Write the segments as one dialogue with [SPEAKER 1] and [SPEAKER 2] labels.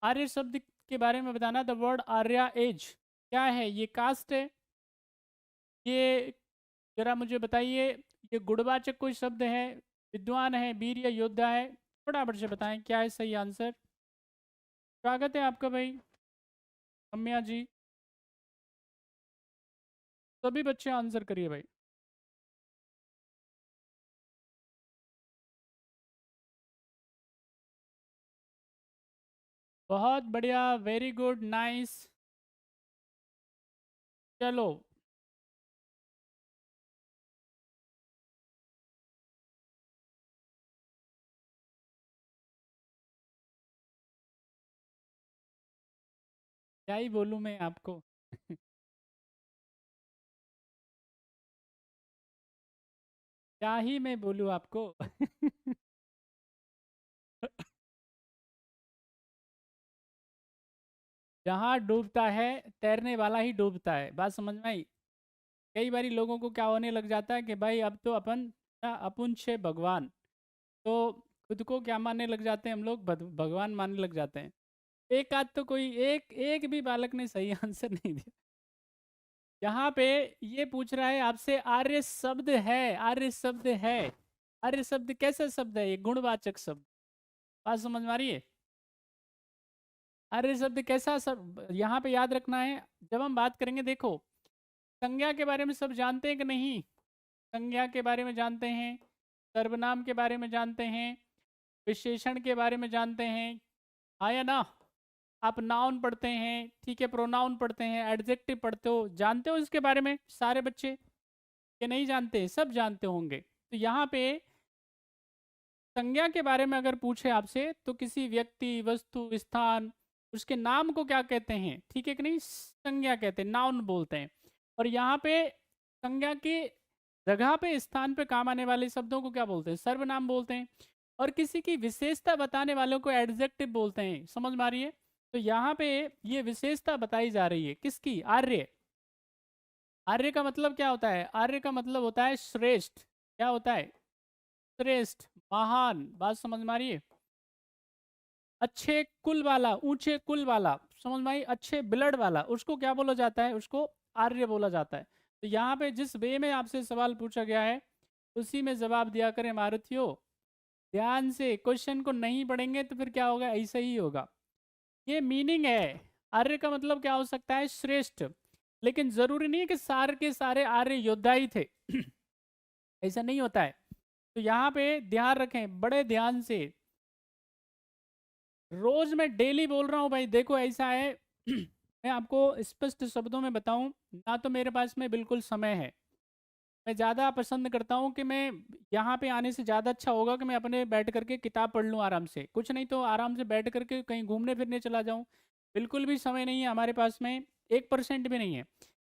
[SPEAKER 1] आर्य शब्द के बारे में बताना। द वर्ड आर्या एज क्या है? ये कास्ट है। ये जरा मुझे बताइए, ये गुणवाचक कोई शब्द है, विद्वान है, वीर या योद्धा है? फटाफट से बताएं क्या है सही आंसर। स्वागत है आपका भाई, रम्या जी। सभी बच्चे आंसर करिए भाई। बहुत बढ़िया, वेरी गुड, नाइस। चलो, क्या ही बोलूँ मैं आपको। क्या ही मैं बोलूँ आपको। जहाँ डूबता है तैरने वाला ही डूबता है, बात समझ में आई? कई बारी लोगों को क्या होने लग जाता है कि भाई अब तो अपन अपुन छे भगवान, तो खुद को क्या मानने लग जाते हैं हम लोग, भगवान मानने लग जाते हैं। एक आध तो कोई एक एक भी बालक ने सही आंसर नहीं दिया। यहाँ पे ये पूछ रहा है आपसे, आर्य शब्द है, आर्य शब्द है। आर्य शब्द कैसा शब्द है? ये गुणवाचक शब्द। बात समझ में आ रही है? आर्य शब्द कैसा शब्द यहाँ पे याद रखना है। जब हम बात करेंगे, देखो, संज्ञा के बारे में सब जानते हैं कि नहीं? संज्ञा के बारे में जानते हैं, सर्वनाम के बारे में जानते हैं, विशेषण के बारे में जानते हैं, हाँ या ना? आप नाउन पढ़ते हैं, ठीक है, प्रोनाउन पढ़ते हैं, एडजेक्टिव पढ़ते हो, जानते हो इसके बारे में सारे बच्चे? ये नहीं जानते? सब जानते होंगे। तो यहाँ पे संज्ञा के बारे में अगर पूछे आपसे, तो किसी व्यक्ति, वस्तु, स्थान, उसके नाम को क्या कहते हैं? ठीक है कि नहीं? संज्ञा कहते हैं, नाउन बोलते हैं। और यहाँ पे संज्ञा की जगह पे, स्थान पे काम आने वाले शब्दों को क्या बोलते हैं? सर्वनाम बोलते हैं। और किसी की विशेषता बताने वालों को एडजेक्टिव बोलते हैं। समझ में आ रही है? तो यहाँ पे ये विशेषता बताई जा रही है किसकी? आर्य। आर्य का मतलब क्या होता है? आर्य का मतलब होता है श्रेष्ठ। क्या होता है? श्रेष्ठ, महान। बात समझ में आ रही है? अच्छे कुल वाला, ऊंचे कुल वाला, समझ में आई? अच्छे ब्लड वाला, उसको क्या बोला जाता है? उसको आर्य बोला जाता है। तो यहाँ पे जिस वे में आपसे सवाल पूछा गया है, उसी में जवाब दिया करें मारुतियों। ध्यान से क्वेश्चन को नहीं पढ़ेंगे तो फिर क्या होगा? ऐसा ही होगा। ये मीनिंग है। आर्य का मतलब क्या हो सकता है? श्रेष्ठ। लेकिन जरूरी नहीं है कि सारे के सारे आर्य योद्धा ही थे। ऐसा नहीं होता है। तो यहाँ पे ध्यान रखें बड़े ध्यान से। रोज मैं डेली बोल रहा हूँ भाई, देखो ऐसा है। मैं आपको स्पष्ट शब्दों में बताऊं, ना तो मेरे पास में बिल्कुल समय है। मैं ज़्यादा पसंद करता हूँ कि मैं यहाँ पे आने से ज़्यादा अच्छा होगा कि मैं अपने बैठ करके किताब पढ़ लूँ आराम से, कुछ नहीं तो आराम से बैठ करके कहीं घूमने फिरने चला जाऊँ। बिल्कुल भी समय नहीं है हमारे पास में, 1% भी नहीं है।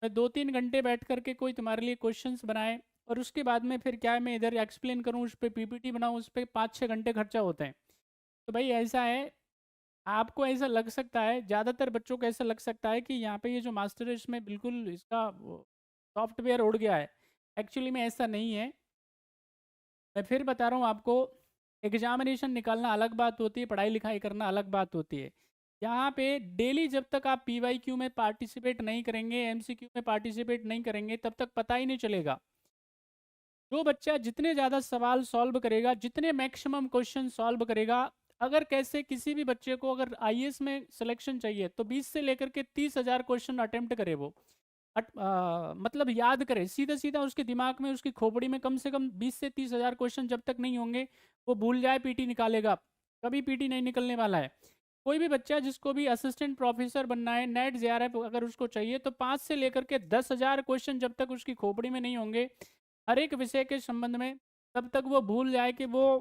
[SPEAKER 1] मैं 2-3 घंटे बैठ करके कोई तुम्हारे लिए क्वेश्चंस बनाए, और उसके बाद में फिर क्या है, मैं इधर एक्सप्लेन करूँ, उस पर पीपीटी बनाऊँ, उस पर 5-6 घंटे खर्चा होता है। तो भाई ऐसा है, आपको ऐसा लग सकता है, ज़्यादातर बच्चों को ऐसा लग सकता है कि यहाँ पे ये जो मास्टर है इसमें बिल्कुल इसका सॉफ्टवेयर उड़ गया है। एक्चुअली में ऐसा नहीं है। मैं फिर बता रहा हूँ आपको, एग्जामिनेशन निकालना अलग बात होती है, पढ़ाई लिखाई करना अलग बात होती है। यहाँ पे डेली जब तक आप पीवाईक्यू में पार्टिसिपेट नहीं करेंगे, एमसीक्यू में पार्टिसिपेट नहीं करेंगे, तब तक पता ही नहीं चलेगा। जो बच्चा जितने ज़्यादा सवाल सॉल्व करेगा, जितने मैक्सिमम क्वेश्चन सॉल्व करेगा, अगर कैसे किसी भी बच्चे को अगर आईएएस में सिलेक्शन चाहिए तो 20 से लेकर के 30,000 क्वेश्चन अटेम्प्ट करे वो। मतलब याद करे सीधा सीधा, उसके दिमाग में, उसकी खोपड़ी में कम से कम 20 से 30 हज़ार क्वेश्चन जब तक नहीं होंगे, वो भूल जाए पीटी निकालेगा। कभी पीटी नहीं निकलने वाला है। कोई भी बच्चा जिसको भी असिस्टेंट प्रोफेसर बनना है, नेट जेआरएफ अगर उसको चाहिए, तो 5 से लेकर के 10,000 क्वेश्चन जब तक उसकी खोपड़ी में नहीं होंगे हर एक विषय के संबंध में, तब तक वो भूल जाए कि वो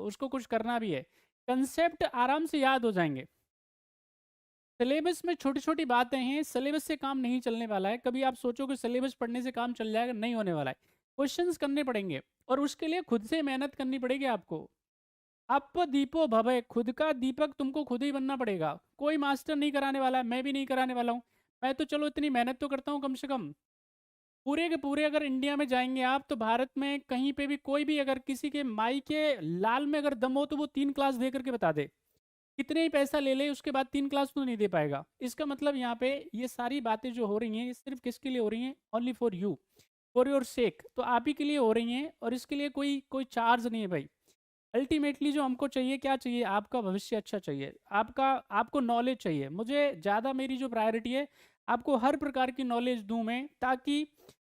[SPEAKER 1] उसको कुछ करना भी है। कंसेप्ट आराम से याद हो जाएंगे। सिलेबस में छोटी छोटी बातें हैं, सिलेबस से काम नहीं चलने वाला है। कभी आप सोचो कि सिलेबस पढ़ने से काम चल जाएगा, नहीं होने वाला है। क्वेश्चंस करने पड़ेंगे, और उसके लिए खुद से मेहनत करनी पड़ेगी आपको। अप दीपो भवे, खुद का दीपक तुमको खुद ही बनना पड़ेगा। कोई मास्टर नहीं कराने वाला है, मैं भी नहीं कराने वाला हूँ। मैं तो चलो इतनी मेहनत तो करता हूँ कम से कम। पूरे के पूरे अगर इंडिया में जाएंगे आप, तो भारत में कहीं पे भी कोई भी अगर किसी के माई के लाल में अगर दम हो, तो वो 3 क्लास दे करके बता दे। कितने ही पैसा ले ले उसके बाद 3 क्लास तो नहीं दे पाएगा। इसका मतलब यहाँ पे ये सारी बातें जो हो रही हैं ये सिर्फ किसके लिए हो रही हैं? Only for you, for your sake. तो आप ही के लिए हो रही हैं और इसके लिए कोई कोई चार्ज नहीं है भाई। अल्टीमेटली जो हमको चाहिए क्या चाहिए? आपका भविष्य अच्छा चाहिए, आपको नॉलेज चाहिए। मुझे ज़्यादा मेरी जो प्रायोरिटी है आपको हर प्रकार की नॉलेज दूं मैं, ताकि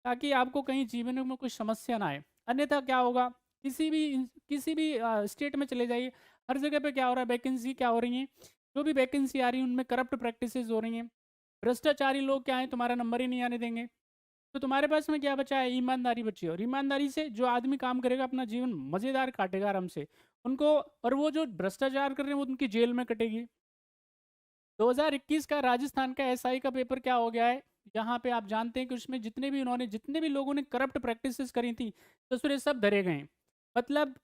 [SPEAKER 1] ताकि आपको कहीं जीवन में कोई समस्या ना आए। अन्यथा क्या होगा? किसी भी स्टेट में चले जाइए, हर जगह पे क्या हो रहा है? वैकेंसी क्या हो रही है? जो भी वैकेंसी आ रही है उनमें करप्ट प्रैक्टिसेस हो रही हैं। भ्रष्टाचारी लोग क्या है, तुम्हारा नंबर ही नहीं आने देंगे। तो तुम्हारे पास में क्या बचा है? ईमानदारी बची है। और ईमानदारी से जो आदमी काम करेगा अपना जीवन मज़ेदार काटेगा आराम से। उनको, और वो जो भ्रष्टाचार कर रहे हैं वो उनकी जेल में कटेगी। 2021 का राजस्थान का एसआई का पेपर क्या हो गया है? यहाँ पे आप जानते हैं कि उसमें जितने भी लोगों ने करप्ट प्रैक्टिसेस करी थी ससुरे सब धरे गए। मतलब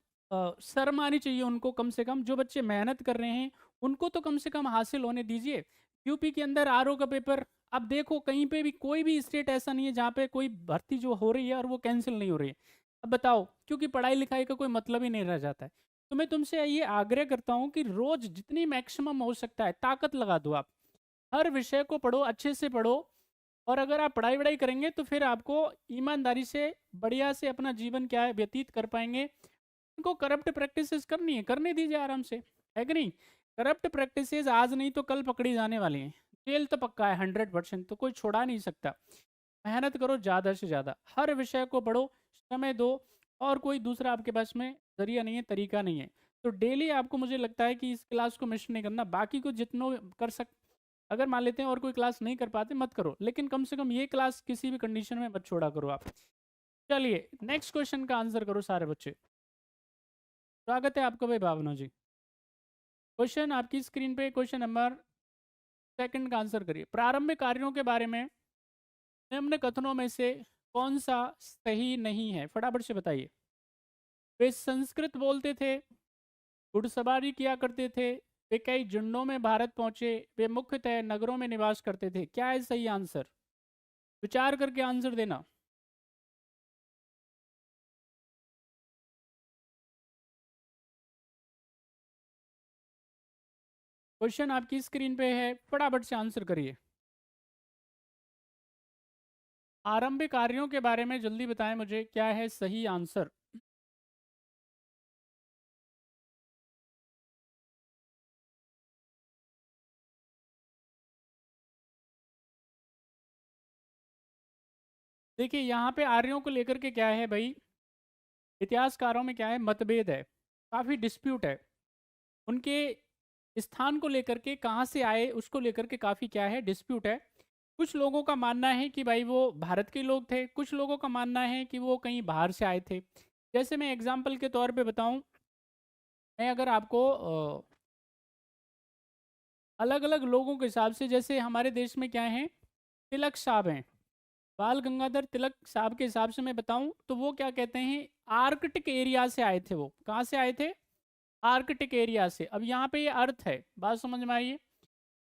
[SPEAKER 1] शर्म आनी चाहिए उनको। कम से कम जो बच्चे मेहनत कर रहे हैं उनको तो कम से कम हासिल होने दीजिए। यूपी के अंदर आरओ का पेपर, अब देखो कहीं पे भी कोई भी स्टेट ऐसा नहीं है जहाँ पे कोई भर्ती जो हो रही है और वो कैंसिल नहीं हो रही है। अब बताओ, क्योंकि पढ़ाई लिखाई का कोई मतलब ही नहीं रह जाता है। तो मैं तुमसे ये आग्रह करता हूँ कि रोज जितनी मैक्सिमम हो सकता है ताकत लगा दो आप। हर विषय को पढ़ो, अच्छे से पढ़ो। और अगर आप पढ़ाई वढ़ाई करेंगे तो फिर आपको ईमानदारी से बढ़िया से अपना जीवन क्या है व्यतीत कर पाएंगे। उनको करप्ट प्रैक्टिसेस करनी है, करने दीजिए आराम से, है कि नहीं? करप्ट प्रैक्टिसेस आज नहीं तो कल पकड़ी जाने वाली हैं। जेल तो पक्का है 100%, तो कोई छोड़ा नहीं सकता। मेहनत करो ज़्यादा से ज़्यादा, हर विषय को पढ़ो, समय दो। और कोई दूसरा आपके पास में जरिया नहीं है, तरीका नहीं है। तो डेली आपको, मुझे लगता है कि इस क्लास को मिस नहीं करना। बाकी को जितनों कर सक, अगर मान लेते हैं और कोई क्लास नहीं कर पाते मत करो, लेकिन कम से कम ये क्लास किसी भी कंडीशन में मत छोड़ा करो आप। चलिए नेक्स्ट क्वेश्चन का आंसर करो सारे बच्चे। स्वागत है आपका भाई भावना जी। क्वेश्चन आपकी स्क्रीन पे, क्वेश्चन नंबर सेकंड का आंसर करिए। प्रारंभिक कार्यों के बारे में निम्न कथनों में से कौन सा सही नहीं है? फटाफट से बताइए। वे संस्कृत बोलते थे, घुड़सवारी किया करते थे, वे कई झुंडों में भारत पहुंचे, वे मुख्यतः नगरों में निवास करते थे। क्या है सही आंसर? विचार करके आंसर देना। क्वेश्चन आपकी स्क्रीन पे है, फटाफट से आंसर करिए। आरंभिक कार्यों के बारे में जल्दी बताएं मुझे, क्या है सही आंसर? देखिए यहाँ पे आर्यों को लेकर के क्या है भाई, इतिहासकारों में क्या है, मतभेद है, काफ़ी डिस्प्यूट है। उनके स्थान को लेकर के, कहाँ से आए उसको लेकर के काफ़ी क्या है, डिस्प्यूट है। कुछ लोगों का मानना है कि भाई वो भारत के लोग थे, कुछ लोगों का मानना है कि वो कहीं बाहर से आए थे। जैसे मैं एग्जाम्पल के तौर पे बताऊं, मैं अगर आपको अलग अलग लोगों के हिसाब से, जैसे हमारे देश में क्या है, तिलक साहब हैं, बाल गंगाधर तिलक साहब के हिसाब से मैं बताऊं तो वो क्या कहते हैं, आर्कटिक एरिया से आए थे। वो कहाँ से आए थे? आर्कटिक एरिया से। अब यहाँ पे ये अर्थ है, बात समझ में आई?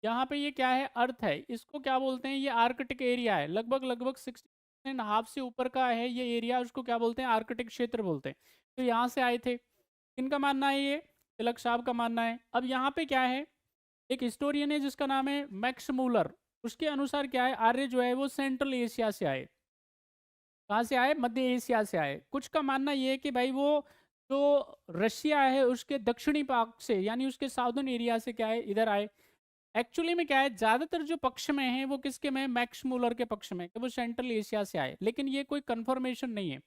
[SPEAKER 1] यहाँ पे ये क्या है, अर्थ है। इसको क्या बोलते हैं? ये आर्कटिक एरिया है, लगभग लगभग 6.5 से ऊपर का है ये एरिया, उसको क्या बोलते हैं, आर्कटिक क्षेत्र बोलते हैं। तो यहाँ से आए थे, इनका मानना है, ये तिलक साहब का मानना है। अब यहाँ पे क्या है, एक हिस्टोरियन है जिसका नाम है मैक्स मूलर, उसके अनुसार क्या है, आर्य जो है वो सेंट्रल एशिया से आए। कहाँ से आए? मध्य एशिया से आए। कुछ का मानना ये है कि भाई वो जो रशिया है उसके दक्षिणी भाग से, यानी उसके साउदर्न एरिया से क्या है, इधर आए। एक्चुअली में क्या है, ज्यादातर जो पक्ष में है वो किसके में, मैक्स मूलर के पक्ष में, कि वो सेंट्रल एशिया से आए, लेकिन ये कोई कंफर्मेशन नहीं है।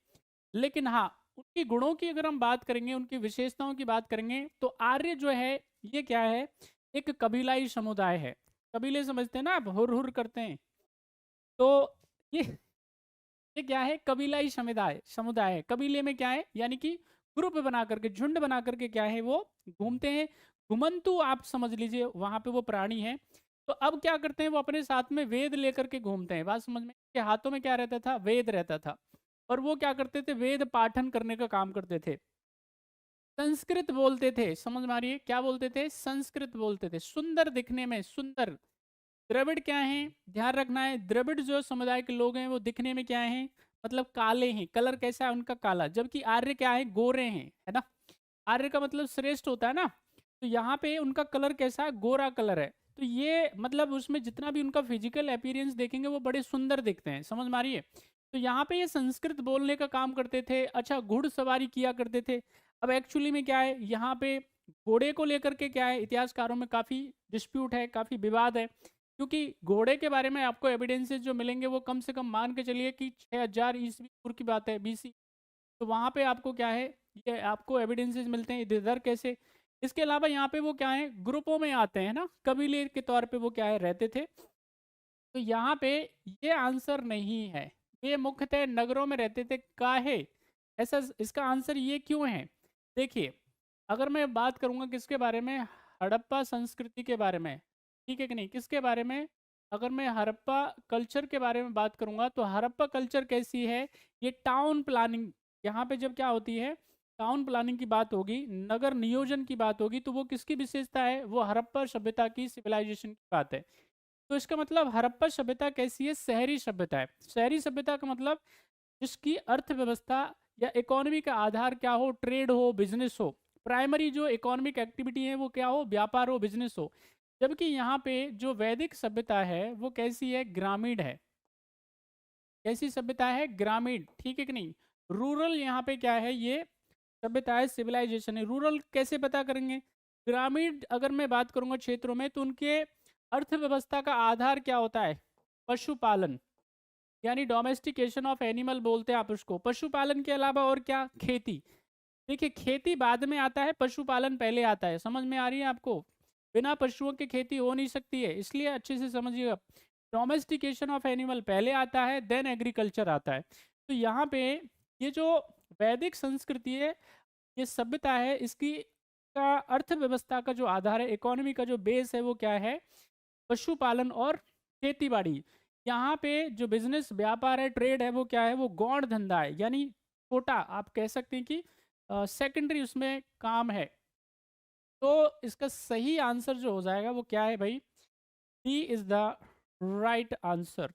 [SPEAKER 1] लेकिन हाँ, उनकी गुणों की अगर हम बात करेंगे, उनकी विशेषताओं की बात करेंगे, तो आर्य जो है ये क्या है, एक कबीलाई समुदाय है। कबीले समझते हैं ना आप, हुर हुर करते हैं। तो ये ये क्या है, कबीलाई समुदाय समुदाय है। कबीले में क्या है, यानी कि ग्रुप बना करके, झुंड बना करके क्या है, वो घूमते हैं। घुमंतु आप समझ लीजिए, वहां पे वो प्राणी है। तो अब क्या करते हैं, वो अपने साथ में वेद लेकर के घूमते हैं। बात समझ में? के हाथों में क्या रहता था, वेद रहता था। और वो क्या करते थे, वेद पाठन करने का काम करते थे। संस्कृत बोलते थे, समझ में आ रही है? क्या बोलते थे? संस्कृत बोलते थे। सुंदर दिखने में, सुंदर। द्रविड़ क्या है, ध्यान रखना है, द्रविड़ जो समुदाय के लोग हैं वो दिखने में क्या है, मतलब काले हैं। कलर कैसा है उनका, काला। जबकि आर्य क्या है, गोरे हैं, है ना? आर्य का मतलब श्रेष्ठ होता है ना। तो यहाँ पे उनका कलर कैसा है, गोरा कलर है। तो ये मतलब उसमें जितना भी उनका फिजिकल अपीयरेंस देखेंगे वो बड़े सुंदर दिखते हैं, समझ में आ रही है। तो यहाँ पे ये संस्कृत बोलने का काम करते थे, अच्छा घुड़सवारी किया करते थे। अब एक्चुअली में क्या है, यहाँ पे घोड़े को लेकर के क्या है, इतिहासकारों में काफ़ी डिस्प्यूट है, काफ़ी विवाद है, क्योंकि घोड़े के बारे में आपको एविडेंसेस जो मिलेंगे वो कम से कम मान के चलिए कि 6000 ईस्वी पूर्व की बात है, BC। तो वहाँ पे आपको क्या है, ये आपको एविडेंसेस मिलते हैं इधर कैसे। इसके अलावा यहाँ पे वो क्या है, ग्रुपों में आते हैं ना, कबीले के तौर पे वो क्या है रहते थे। तो यहाँ पे ये आंसर नहीं है, ये मुख्यतः नगरों में रहते थे। काहे ऐसा, इसका आंसर ये क्यों है, देखिए अगर मैं बात करूँगा किसके बारे में, हड़प्पा संस्कृति के बारे में, ठीक है कि नहीं, किसके बारे में, अगर मैं हड़प्पा कल्चर के बारे में बात करूँगा तो हड़प्पा कल्चर कैसी है, ये टाउन प्लानिंग, यहाँ पे जब क्या होती है टाउन प्लानिंग की बात होगी, नगर नियोजन की बात होगी, तो वो किसकी विशेषता है, वो हड़प्पा सभ्यता की, सिविलाइजेशन की बात है। तो इसका मतलब हड़प्पा सभ्यता कैसी है, शहरी सभ्यता है। शहरी सभ्यता का मतलब जिसकी अर्थव्यवस्था या इकोनॉमी का आधार क्या हो, ट्रेड हो, बिजनेस हो, प्राइमरी जो इकोनॉमिक एक्टिविटी है वो क्या हो, व्यापार हो, बिजनेस हो। जबकि यहाँ पे जो वैदिक सभ्यता है वो कैसी है, ग्रामीण है। कैसी सभ्यता है, ग्रामीण, ठीक है कि नहीं। रूरल यहाँ पे क्या है, ये सभ्यता है, सिविलाइजेशन है। रूरल कैसे पता करेंगे, ग्रामीण अगर मैं बात करूंगा क्षेत्रों में तो उनके अर्थव्यवस्था का आधार क्या होता है, पशुपालन, यानी डोमेस्टिकेशन ऑफ एनिमल बोलते हैं आप उसको। पशुपालन के अलावा और क्या, खेती। देखिए खेती बाद में आता है, पशुपालन पहले आता है, समझ में आ रही है आपको। बिना पशुओं की खेती हो नहीं सकती है, इसलिए अच्छे से समझिएगा। डोमेस्टिकेशन ऑफ एनिमल पहले आता है, देन एग्रीकल्चर आता है। तो यहाँ पे ये जो वैदिक संस्कृति है, ये सभ्यता है, इसकी का अर्थव्यवस्था का जो आधार है, इकोनॉमी का जो बेस है वो क्या है, पशुपालन और खेती बाड़ी। यहाँ पे जो बिजनेस व्यापार है, ट्रेड है, वो क्या है, वो गौण धंधा है, यानी छोटा, आप कह सकते हैं कि सेकेंडरी उसमें काम है। तो इसका सही आंसर जो हो जाएगा वो क्या है भाई, D is the right answer.